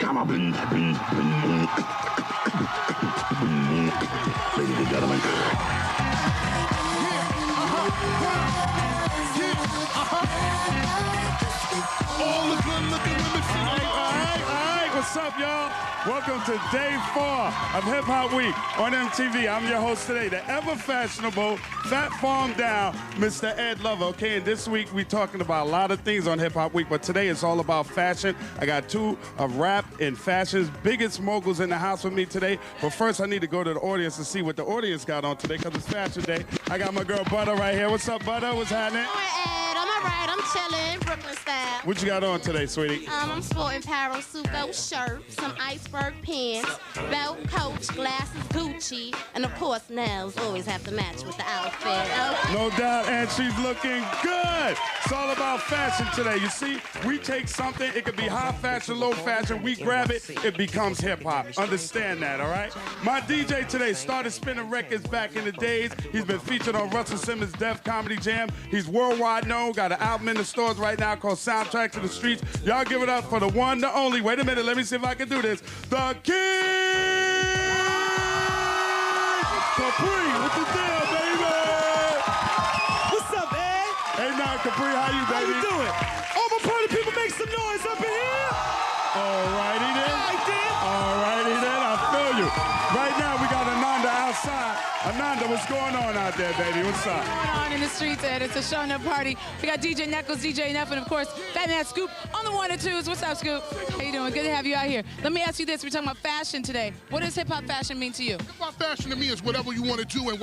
come on. Ladies and gentlemen. All the good-looking women. All right, what's up, y'all? Welcome to day 4 of Hip Hop Week on MTV. I'm your host today, the ever-fashionable, fat farm down, Mr. Ed Lover. Okay, and this week we're talking about a lot of things on Hip Hop Week, but today it's all about fashion. I got 2 of rap and fashion's biggest moguls in the house with me today. But first, I need to go to the audience and see what the audience got on today, because it's Fashion Day. I got my girl Butter right here. What's up, Butter? What's happening? All right, Ed. I'm all right. I'm chilling, Brooklyn style. What you got on today, sweetie? I'm sporting Parosuco shirt, some iceberg pants, belt, Coach, glasses, Gucci, and of course nails always have to match with the outfit. No doubt, and she's looking good. It's all about fashion today. You see, we take something, it could be high fashion, low fashion, we grab it, it becomes hip hop. Understand that, all right? My DJ today started spinning records back in the days. He's been featured on Russell Simmons' Def Comedy Jam. He's worldwide known, got an album in the stores right now called Soundtrack to the Streets. Y'all give it up for the one, the only. Wait a minute, let me see if I can do this. The King! Capri, what's the deal, baby? What's up, Ed? Hey, now, Capri, how you, baby? How you doing? All my party people make some noise up in here. All righty then. All right, then. All righty then, I feel you. Right now, we got Ananda outside. Ananda, what's going on out there, baby? What's up? What's going on in the streets, Ed? It's a showing up party. We got DJ Knuckles, DJ Neff, and of course, Fat Man Scoop on the 1 and 2s. What's up, Scoop? How you doing? Good to have you out here. Let me ask you this. We're talking about fashion today. What does hip-hop fashion mean to you? Hip-hop fashion to me is whatever you want to do and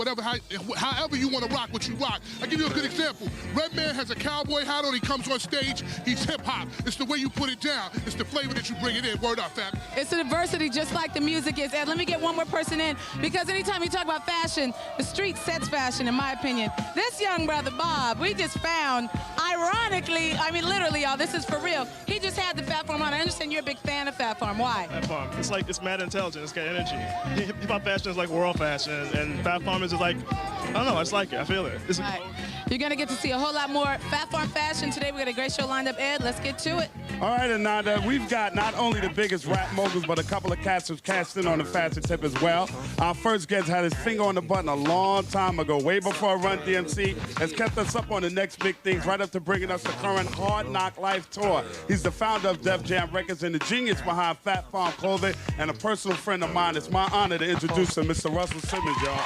however you want to rock what you rock. I'll give you a good example. Redman has a cowboy hat on. He comes on stage. He's hip-hop. It's the way you put it down. It's the flavor that you bring it in. Word up, Fat. It's a diversity just like the music is. Ed, let me get one more person in, because anytime you talk about fashion, the street sets fashion, in my opinion. This young brother, Bob, we just found, ironically, I mean, literally, y'all, this is for real. He just had the Fat Farm on. I understand you're a big fan of Fat Farm. Why? Fat Farm. It's mad intelligent. It's got energy. Hip-hop fashion is like world fashion, and Fat Farm is just like, I don't know, it's like it. I feel it. It's right. You're going to get to see a whole lot more Fat Farm fashion today. We got a great show lined up, Ed. Let's get to it. All right, Ananda, we've got not only the biggest rap moguls, but a couple of cats who's cast in on the fashion tip as well. Our first guest had his finger on the button a long time ago, way before Run DMC, has kept us up on the next big things, right up to bringing us the current Hard Knock Life tour. He's the founder of Def Jam Records and the genius behind Fat Farm Clothing, and a personal friend of mine. It's my honor to introduce him, Mr. Russell Simmons, y'all.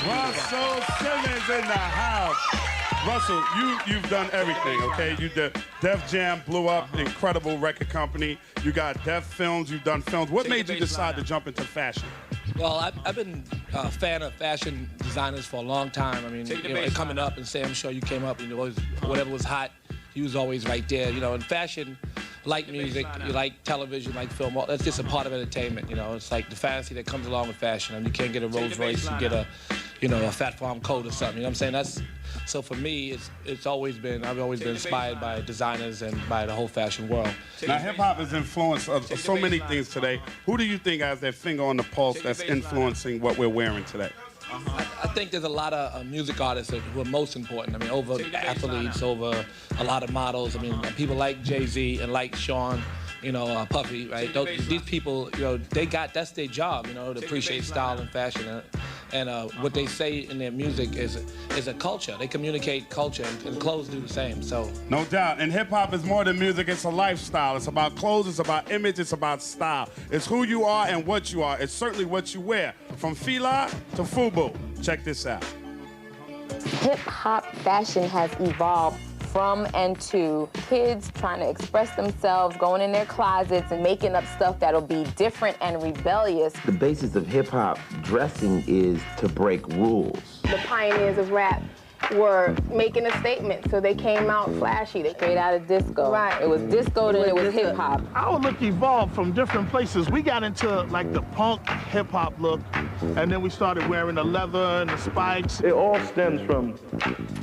Russell Simmons in the house. Russell, you've done everything, okay? You did Def Jam, blew up, incredible record company. You got Def Films, you've done films. What made you decide to jump into fashion? Well, I've been a fan of fashion designers for a long time. I mean, coming up and Sam Show, you came up, and whatever was hot, he was always right there. You know, in fashion, like music, you like television, like film. Well, that's just a part of entertainment. You know, it's like the fantasy that comes along with fashion. I mean, you can't get a Rolls Royce, you get a Fat Farm coat or something. You know what I'm saying? So for me, I've always been inspired by designers and by the whole fashion world. Now, hip-hop is influenced of so many things today. Who do you think has their finger on the pulse that's influencing what we're wearing today? I think there's a lot of music artists who are most important. I mean, over athletes, over a lot of models. I mean, people like Jay-Z and like Sean, Puffy, right? These people, that's their job, to appreciate style and fashion. And what they say in their music is a culture. They communicate culture, and clothes do the same. So no doubt. And hip hop is more than music. It's a lifestyle. It's about clothes. It's about image. It's about style. It's who you are and what you are. It's certainly what you wear. From Fila to FUBU. Check this out. Hip hop fashion has evolved from and to kids trying to express themselves, going in their closets and making up stuff that'll be different and rebellious. The basis of hip-hop dressing is to break rules. The pioneers of rap were making a statement, so they came out flashy. They straight out of disco. Right. It was disco, then it was hip hop. Our look evolved from different places. We got into like the punk hip hop look, and then we started wearing the leather and the spikes. It all stems from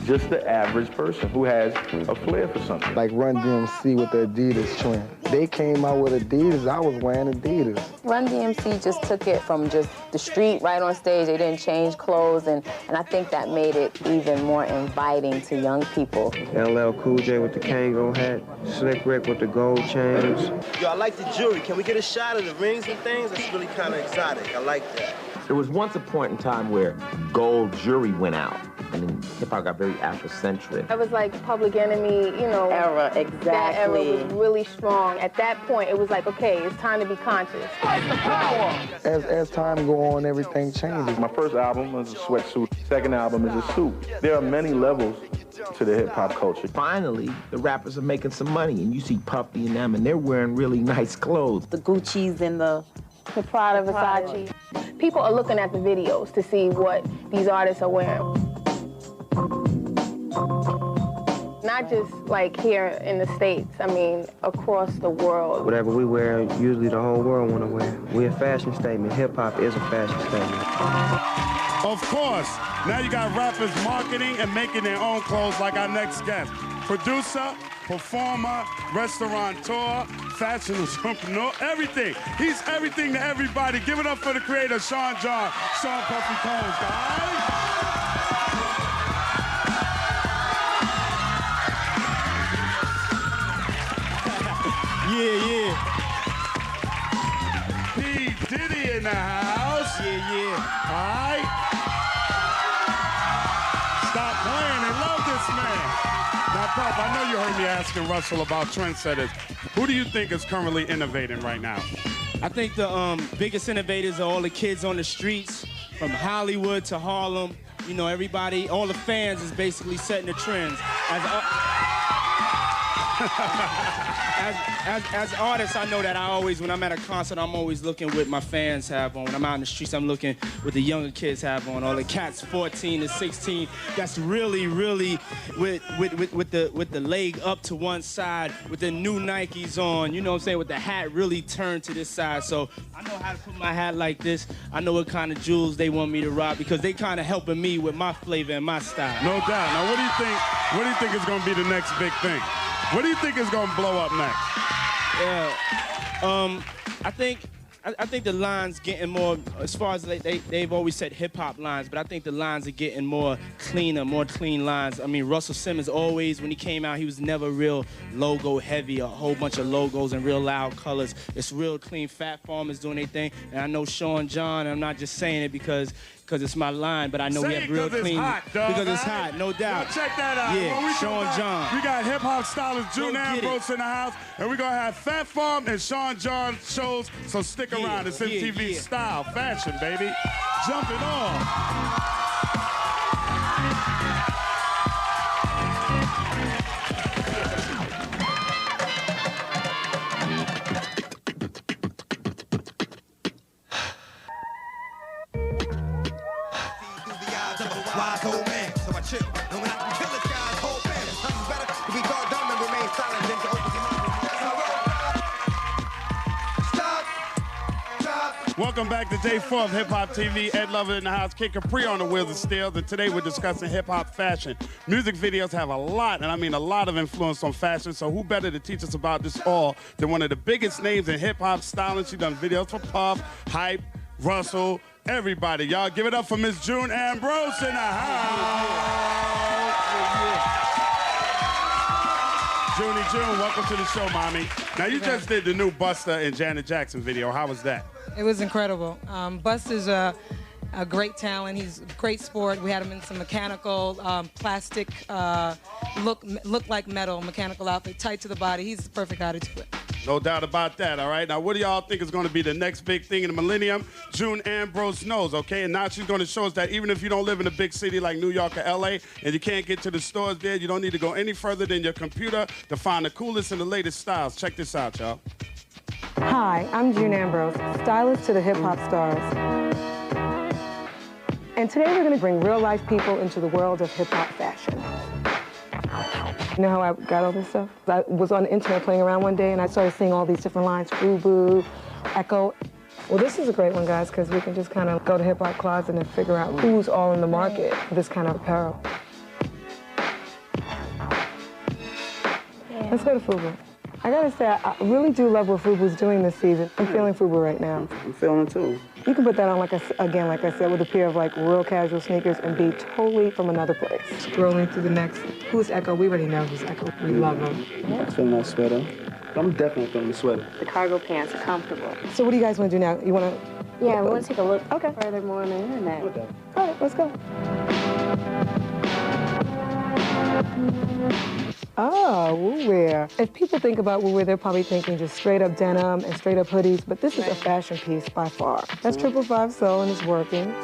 just the average person who has a flair for something. Like Run DMC with the Adidas trend. They came out with Adidas, I was wearing Adidas. Run DMC just took it from just the street right on stage. They didn't change clothes, and I think that made it even more inviting to young people. LL Cool J with the Kango hat, Slick Rick with the gold chains. Yo, I like the jewelry. Can we get a shot of the rings and things? That's really kind of exotic. I like that. There was once a point in time where gold jewelry went out, and then hip-hop got very Afrocentric. It was like Public Enemy, you know. Era, exactly. That era was really strong. At that point, it was like, okay, it's time to be conscious. Fight the power! As time go on, everything changes. My first album was a sweatsuit. Second album is a suit. There are many levels to the hip-hop culture. Finally, the rappers are making some money, and you see Puffy and them, and they're wearing really nice clothes. The Gucci's and the Prada, Versace. People are looking at the videos to see what these artists are wearing. Not just like here in the States, I mean, across the world. Whatever we wear, usually the whole world want to wear. We're a fashion statement. Hip-hop is a fashion statement. Of course. Now you got rappers marketing and making their own clothes like our next guest. Producer, performer, restaurateur, fashion entrepreneur, everything. He's everything to everybody. Give it up for the creator, Sean John, Sean Puffy Combs, guys. Yeah. P. Diddy in the house. Yeah. All right. Stop playing and love this man. Now, Puff, I know you heard me asking Russell about trendsetters. Who do you think is currently innovating right now? I think the biggest innovators are all the kids on the streets, from Hollywood to Harlem. You know, everybody, all the fans is basically setting the trends. As artists, I know that I always, when I'm at a concert, I'm always looking what my fans have on. When I'm out in the streets, I'm looking what the younger kids have on. All the cats 14 to 16, that's really with the leg up to one side, with the new Nikes on, you know what I'm saying, with the hat really turned to this side. So I know how to put my hat like this. I know what kind of jewels they want me to rock because they kind of helping me with my flavor and my style. No doubt. Now, what do you think is going to be the next big thing? What do you think is going to blow up next? Yeah, I think the lines getting more, as far as they've always said hip-hop lines, but I think the lines are getting more cleaner, more clean lines. I mean, Russell Simmons always, when he came out, he was never real logo heavy, a whole bunch of logos and real loud colors. It's real clean. Fat Farmers doing their thing. And I know Sean John, and I'm not just saying it because it's my line, but I know we have real clean. Because it's hot, no doubt. Now check that out. Yeah, Sean John. We got hip-hop stylist June Ambrose in the house, and we're going to have Fat Farm and Sean John shows, so stick around. It's MTV style, fashion, baby. Jumping on. Welcome back to day 4 of Hip Hop TV. Ed Lover in the house, Kid Capri on the wheels of steel. And today we're discussing hip hop fashion. Music videos have a lot, and I mean a lot of influence on fashion. So who better to teach us about this all than one of the biggest names in hip hop styling? She done videos for Puff, Hype, Russell, everybody. Y'all give it up for Miss June Ambrose in the house. Junie June, welcome to the show, mommy. Now, you just did the new Busta and Janet Jackson video. How was that? It was incredible. Busta's a great talent. He's a great sport. We had him in some mechanical, plastic, look like metal, mechanical outfit, tight to the body. He's the perfect guy to do it. No doubt about that, all right? Now, what do y'all think is going to be the next big thing in the millennium? June Ambrose knows, okay? And now she's going to show us that even if you don't live in a big city like New York or L.A. and you can't get to the stores there, you don't need to go any further than your computer to find the coolest and the latest styles. Check this out, y'all. Hi, I'm June Ambrose, stylist to the hip-hop stars. And today we're going to bring real-life people into the world of hip-hop fashion. You know how I got all this stuff? I was on the internet playing around one day and I started seeing all these different lines, FUBU, Echo. Well, this is a great one, guys, because we can just kind of go to Hip Hop Closet and figure out who's all in the market for this kind of apparel. Yeah. Let's go to FUBU. I gotta say, I really do love what FUBU's doing this season. I'm feeling FUBU right now. I'm feeling it too. You can put that on, like I said, with a pair of like real casual sneakers and be totally from another place. Scrolling through the next. Who's Echo? We already know who's Echo. We love him. I'm feeling that sweater. I'm definitely feeling the sweater. The cargo pants are comfortable. So what do you guys want to do now? You want to? Yeah, we want to take a look further more on the internet. Okay. All right, let's go. Oh, Woo-wear. If people think about Woo-wear, they're probably thinking just straight up denim and straight up hoodies, but this is a fashion piece by far. That's 555 sole and it's working.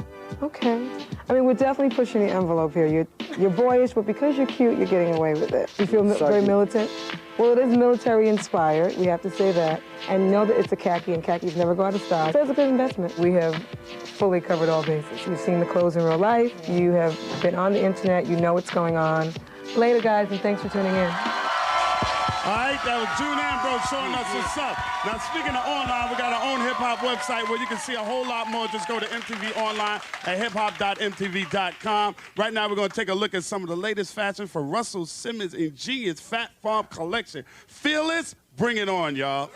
Okay. I mean, we're definitely pushing the envelope here. You're boyish, but because you're cute, you're getting away with it. You feel very militant? Well, it is military inspired, we have to say that. And know that it's a khaki, and khakis never go out of style. So it's a good investment. We have fully covered all bases. You've seen the clothes in real life. You have been on the internet. You know what's going on. Later, guys, and thanks for tuning in. All right, that was June Ambrose showing us what's up. Now, speaking of online, we got our own hip-hop website where you can see a whole lot more. Just go to MTV Online at hiphop.mtv.com. Right now, we're going to take a look at some of the latest fashion for Russell Simmons' ingenious Fat Farm collection. Fearless, bring it on, y'all.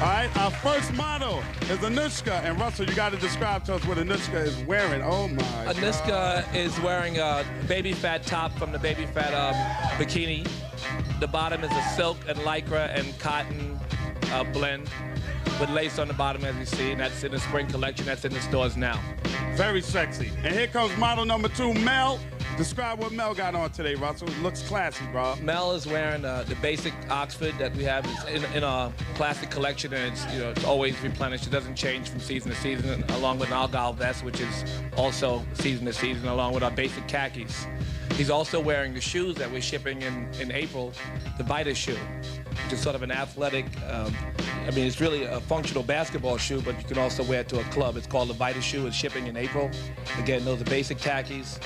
All right, our first model is Anushka. And Russell, you got to describe to us what Anushka is wearing. Oh, my God. Anushka is wearing a baby fat top from the baby fat bikini. The bottom is a silk and lycra and cotton blend with lace on the bottom, as you see. And that's in the spring collection. That's in the stores now. Very sexy. And here comes model number 2, Mel. Describe what Mel got on today, Russell. It looks classy, bro. Mel is wearing the basic Oxford that we have in a classic collection, and it's always replenished. It doesn't change from season to season, along with an Argyle vest, which is also season to season, along with our basic khakis. He's also wearing the shoes that we're shipping in April, the Vita shoe, which is sort of an athletic, I mean, it's really a functional basketball shoe, but you can also wear it to a club. It's called the Vita shoe. It's shipping in April. Again, those are basic khakis,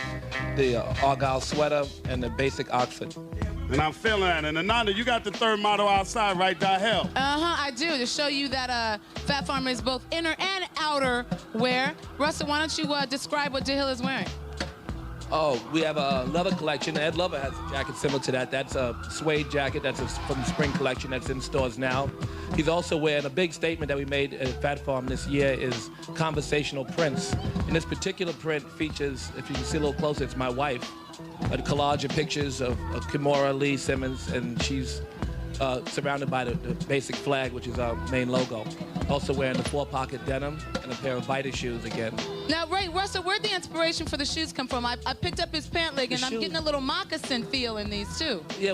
the Argyle sweater, and the basic Oxford. And I'm feeling that. And Ananda, you got the third model outside, right, Dahel? I do, to show you that Fat Farm is both inner and outer wear. Russell, why don't you describe what Dahil is wearing? Oh, we have a leather collection. Ed Lover has a jacket similar to that. That's a suede jacket. That's from the spring collection that's in stores now. He's also wearing a big statement that we made at Fat Farm this year is conversational prints. And this particular print features, if you can see a little closer, it's my wife. A collage of pictures of Kimora Lee Simmons, and she's surrounded by the basic flag, which is our main logo. Also wearing the 4-pocket denim and a pair of Vita shoes again. Now, Ray, Russell, where'd the inspiration for the shoes come from? I picked up his pant leg, and I'm getting a little moccasin feel in these, too. Yeah,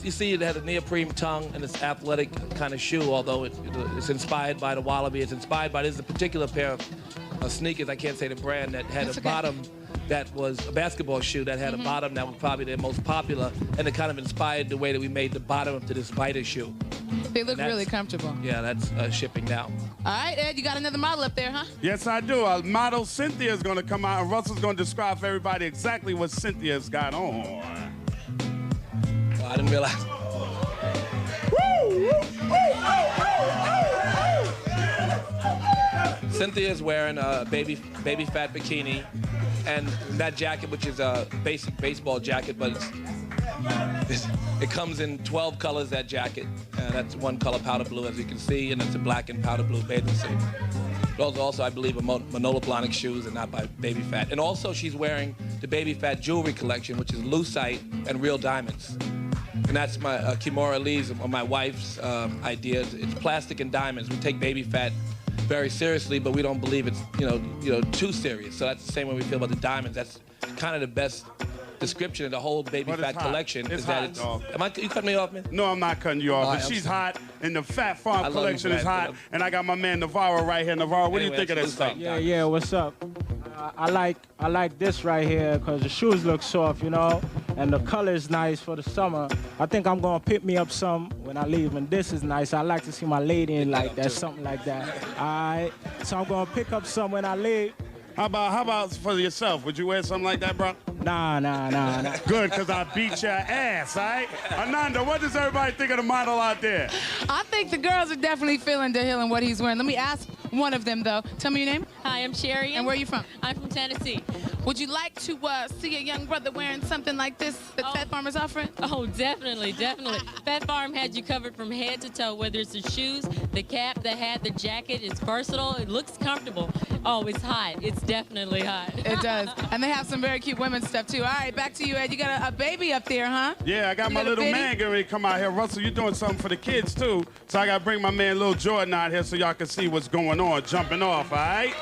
you see, it had a neoprene tongue and this athletic kind of shoe, although it's inspired by the Wallaby. It's inspired by, this is a particular pair of sneakers, I can't say the brand, that had a bottom that was a basketball shoe that had a bottom that was probably their most popular, and it kind of inspired the way that we made the bottom to this Vita shoe. They look really comfortable. Yeah, that's shipping now. All right, Ed, you got another model up there, huh? Yes, I do. Model Cynthia is going to come out, and Russell's going to describe for everybody exactly what Cynthia's got on. Oh, I didn't realize. Cynthia is wearing a baby fat bikini, and that jacket, which is a basic baseball jacket, but it comes in 12 colors, that jacket. That's one color, powder blue, as you can see, and it's a black and powder blue bathing suit. Those also, I believe, are Manolo Blahnik shoes and not by Baby Fat. And also, she's wearing the Baby Fat jewelry collection, which is lucite and real diamonds. And that's my Kimora Lee's, or my wife's idea. It's plastic and diamonds. We take Baby Fat very seriously, but we don't believe it's too serious. So that's the same way we feel about the diamonds. That's kind of the best description of the whole Baby Fat collection. It's is hot, that it's. dog. You cutting me off, man? No, I'm not cutting you off. Right, but she's hot, and the Fat Farm collection is hot. And I got my man Navarro right here. Navarro, what do you think of this stuff? Yeah, what's up? I like this right here because the shoes look soft, and the color is nice for the summer. I think I'm gonna pick me up some when I leave, and this is nice. I like to see my lady in like that, something like that. All right, so I'm gonna pick up some when I leave. How about for yourself? Would you wear something like that, bro? Nah. Good, because I beat your ass, all right? Ananda, what does everybody think of the model out there? I think the girls are definitely feeling DeHill and what he's wearing. Let me ask one of them, though. Tell me your name. Hi, I'm Sherry. And where are you from? I'm from Tennessee. Would you like to see a young brother wearing something like this that Fat Farm is offering? Oh, definitely. Fat Farm has you covered from head to toe, whether it's the shoes, the cap, the hat, the jacket. It's versatile. It looks comfortable. Oh, it's hot. It's definitely hot. It does. And they have some very cute women's stuff, too. All right, back to you, Ed. You got a baby up there, huh? Yeah, I got my little man getting ready to come out here. Russell, you doing something for the kids, too. So I got to bring my man, Lil Jordan, out here so y'all can see what's going on, jumping off, all right?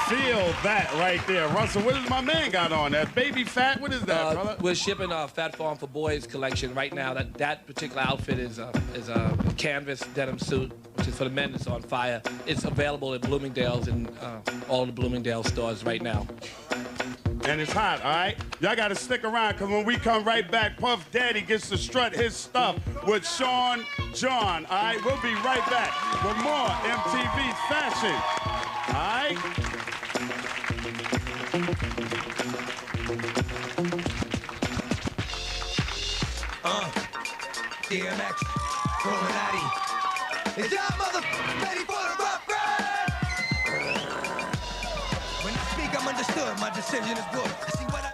Feel that right there. Russell, what does my man got on? That baby fat? What is that, brother? We're shipping a Fat Farm for Boys collection right now. That particular outfit is a canvas denim suit, which is for the men. It's on fire. It's available at Bloomingdale's and all the Bloomingdale stores right now. And it's hot, all right? Y'all got to stick around, because when we come right back, Puff Daddy gets to strut his stuff with Sean John, all right? We'll be right back with more MTV Fashion, all right? DMX, Illuminati. Is y'all mother ready for the rough ride? When I speak, I'm understood. My decision is good. I see what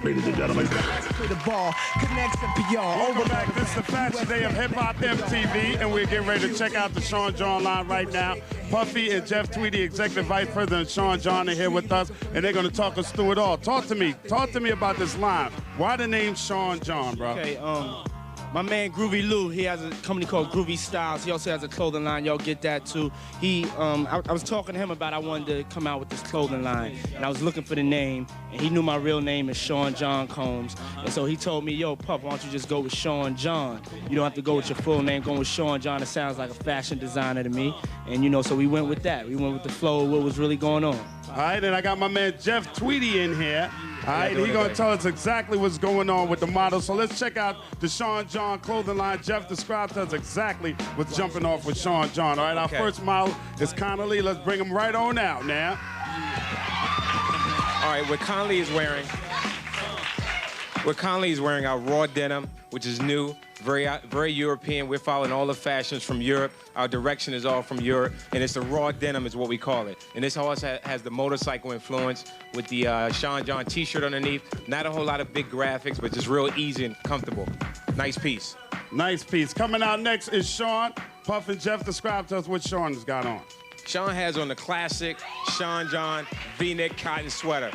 Ladies and gentlemen. to the ball, connects and PR. Welcome back. This is the Fashion Day of Hip Hop MTV, and we're getting ready to check out the Sean John line right now. Puffy and Jeff Tweedy, Executive Vice President Sean John, are here with us, and they're going to talk us through it all. Talk to me about this line. Why the name Sean John, bro? Okay, my man Groovy Lou, he has a company called Groovy Styles. He also has a clothing line. Y'all get that too. I was talking to him about I wanted to come out with this clothing line, and I was looking for the name, and he knew my real name is Sean John Combs, and so he told me, yo, Puff, why don't you just go with Sean John? You don't have to go with your full name. Going with Sean John, it sounds like a fashion designer to me, and so we went with that. We went with the flow of what was really going on. All right, and I got my man Jeff Tweedy in here. All right, he's going to tell us exactly what's going on with the model. So let's check out the Sean John clothing line. Jeff described to us exactly what's jumping off with Sean John. All right, our first model is Connolly. Let's bring him right on out now. All right, what Connolly is wearing our raw denim, which is new, very European. We're following all the fashions from Europe. Our direction is all from Europe, and it's the raw denim is what we call it. And this horse has the motorcycle influence with the Sean John t-shirt underneath. Not a whole lot of big graphics, but just real easy and comfortable. Nice piece. Nice piece. Coming out next is Sean. Puff and Jeff, describe to us what Sean has got on. Sean has on the classic Sean John V-neck cotton sweater.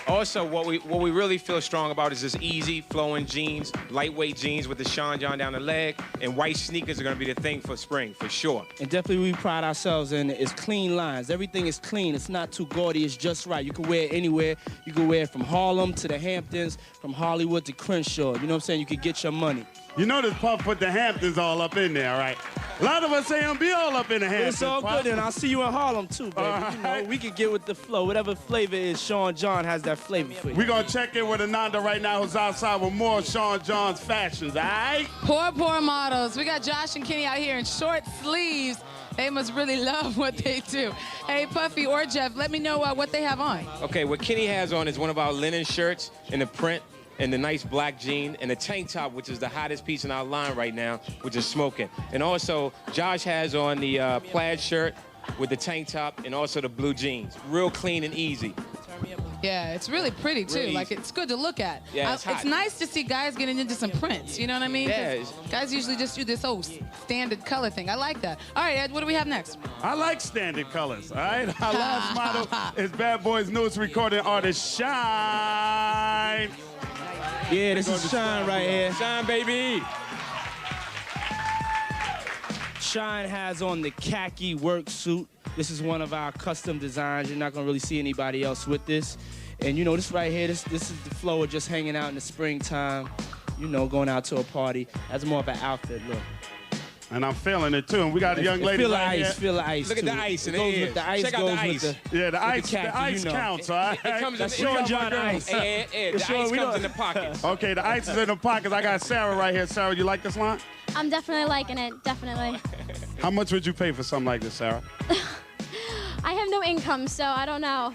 Also, what we really feel strong about is this easy flowing jeans, lightweight jeans with the Sean John down the leg, and white sneakers are going to be the thing for spring, for sure. And definitely we pride ourselves in is clean lines. Everything is clean. It's not too gaudy. It's just right. You can wear it anywhere. You can wear it from Harlem to the Hamptons, from Hollywood to Crenshaw. You know what I'm saying? You can get your money. You know this Puff put the Hamptons all up in there, right? A lot of us say I'm be all up in the Hamptons. It's all good, and I'll see you in Harlem too, baby. We can get with the flow. Whatever flavor is, Sean John has that flavor for you. We're going to check in with Ananda right now, who's outside with more Sean John's fashions, all right? Poor models. We got Josh and Kenny out here in short sleeves. They must really love what they do. Hey, Puffy or Jeff, let me know what they have on. Okay, what Kenny has on is one of our linen shirts in the print, and the nice black jean, and the tank top, which is the hottest piece in our line right now, which is smoking. And also, Josh has on the plaid shirt with the tank top and also the blue jeans. Real clean and easy. Yeah, it's really pretty, too. Really like, it's good to look at. Yeah, it's hot. It's nice to see guys getting into some prints, you know what I mean? Yeah. Guys usually just do this, standard color thing. I like that. All right, Ed, what do we have next? I like standard colors, all right? Our last model is Bad Boy's newest recording artist, Shine. Yeah, this is Shine right here. Shine, baby. Shine has on the khaki work suit. This is one of our custom designs. You're not gonna really see anybody else with this. And this right here, this is the flow of just hanging out in the springtime, going out to a party. That's more of an outfit look. And I'm feeling it too. And we got a young lady feel the right ice, here. feel the ice. Look at too. the ice in It the goes ears. with the ice. Check out goes the with ice. Yeah, the ice, khaki, the ice you know. counts, all right? It comes in That's the Sean ears. John ice. Ed, the Sean, ice we comes don't- in the pockets. Okay, the ice is in the pockets. I got Sarah right here. Sarah, you like this line? I'm definitely liking it, definitely. How much would you pay for something like this, Sarah? I have no income, so I don't know.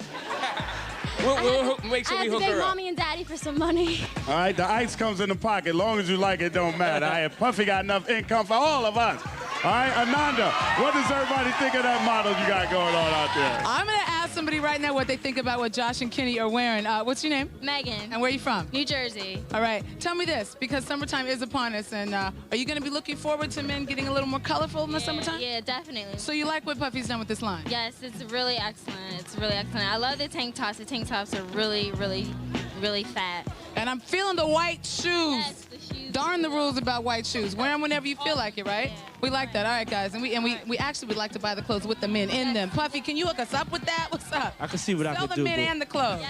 We'll make sure I we have hook to beg her up. mommy and daddy for some money. All right, the ice comes in the pocket. As long as you like it, don't matter. All right, Puffy got enough income for all of us. All right, Ananda, what does everybody think of that model you got going on out there? I'm going to ask somebody right now what they think about what Josh and Kenny are wearing. What's your name? Megan. And where are you from? New Jersey. All right. Tell me this, because summertime is upon us, and are you going to be looking forward to men getting a little more colorful in the summertime? Yeah, definitely. So you like what Puffy's done with this line? Yes, it's really excellent. It's really excellent. I love the tank tops. The tank tops are really, really, really fat. And I'm feeling the white shoes. Yes, the shoes. Darn the rules about white shoes. Wear them whenever you feel like it, right? Yeah. We like that. All right, guys. And we actually would like to buy the clothes with the men in them. Puffy, can you hook us up with that? What's up? I can see what I Sell can the do. men boo. and the clothes.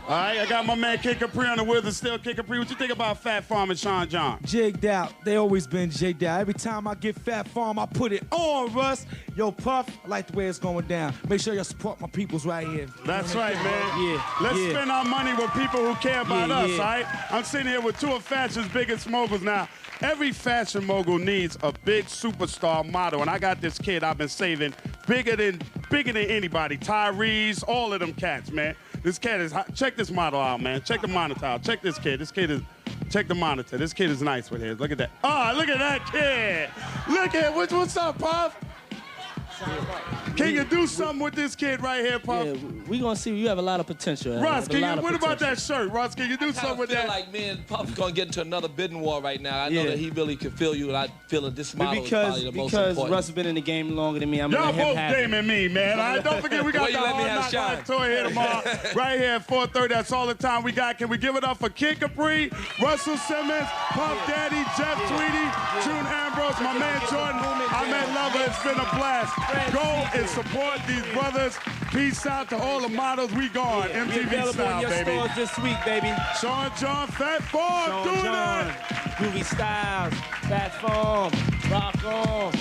All right, I got my man Kid Capri on the wheels and still Kid Capri. What you think about Fat Farm and Sean John? Jigged out. They always been jigged out. Every time I get Fat Farm, I put it on, Russ. Yo, Puff, I like the way it's going down. Make sure y'all support my peoples right here. That's right, man. Yeah. Let's yeah. spend our money with people who care about Yeah, us, yeah. all right? I'm sitting here with two of fashion's biggest moguls now. Every fashion mogul needs a big superstar model, and I got this kid I've been saving bigger than anybody. Tyrese, all of them cats, man. This cat is hot. Check this model out, man. Check the monitor out. Check this kid. This kid is. Check the monitor. This kid is nice with his. Look at that. Oh, look at that kid. Look at what's up, Puff? Can you do something with this kid right here, Puff? Yeah, we gonna see. You have a lot of potential. Russ, what about that shirt? Russ, can you do something with that? I feel like me and Puff's gonna get into another bidding war right now. I know that he really can feel you, and I feel that this model is probably the most important. Because Russ has been in the game longer than me. I'm Y'all gonna let him both have it. gaming me, man. All right, don't forget, we got Well, the you let me Hard have Knock shine. Life tour here tomorrow, right here at 4:30. That's all the time we got. Can we give it up for Kid Capri, Russell Simmons, Puff Daddy, Jeff Tweedy, June Ambrose, my man Jordan, Ahmed Lover. It's been a blast. Go and support these brothers. Peace out to all the models. We gone. Be MTV available style, in your baby. stores this week, baby. Sean John, Fat Farm, Sean doing John, it. Groovy Styles, Fat Farm, Rock On.